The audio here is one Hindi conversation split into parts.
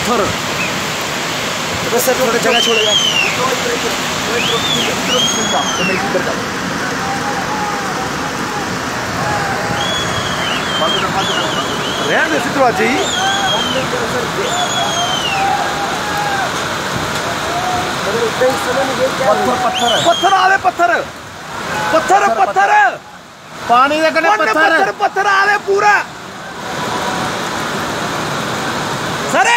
पत्थर। बस सर थोड़ा जगह छोड़ेगा। रहने दे सिद्धू जी। पत्थर पत्थर आवे पत्थर पत्थर पत्थर पानी दे कन्नै पत्थर पत्थर आवे पूरा। सर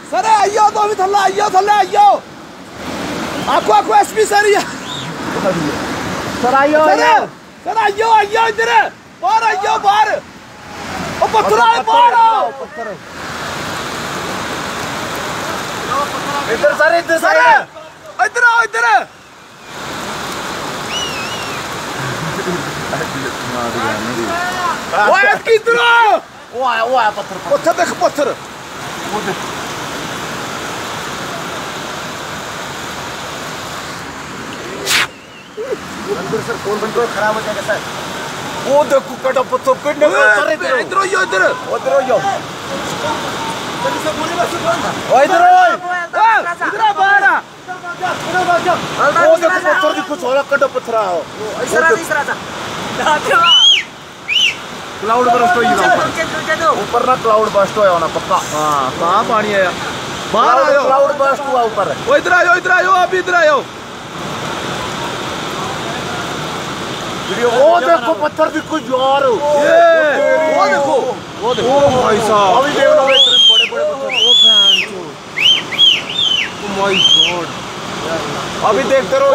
सर आइयो तो भी थल्ले आइयो आको आको एसपी सर सर आइयो सर आइयो इधर बाहर आइयो बाहर। ओ पत्थर आए बाहर आओ। इधर सर इधर आओ इधर। ओए किधर वो आया पत्थर देख पत्थर। वो देख सर फोन कंट्रोल खराब हो जाएगा सर। वो देखो कटा पत्थर इधर बाहर वो देखो पत्थर दिखो छोरा कटा पत्थर आओ। क्लाउड बर्स्ट होई ऊपर ना क्लाउड बर्स्ट होया होना पक्का। हां कहां पानी आया बाहर आयो। क्लाउड बर्स्ट हुआ ऊपर। ओ इधर आयो अभी इधर आयो। वो देखो पत्थर भी कुछ यार। वो देखो ओ भाई साहब अभी देख लो इतने बड़े पत्थर। ओ माय गॉड अभी देखते रहो।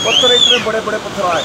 पत्थर इतने बड़े पत्थर आए।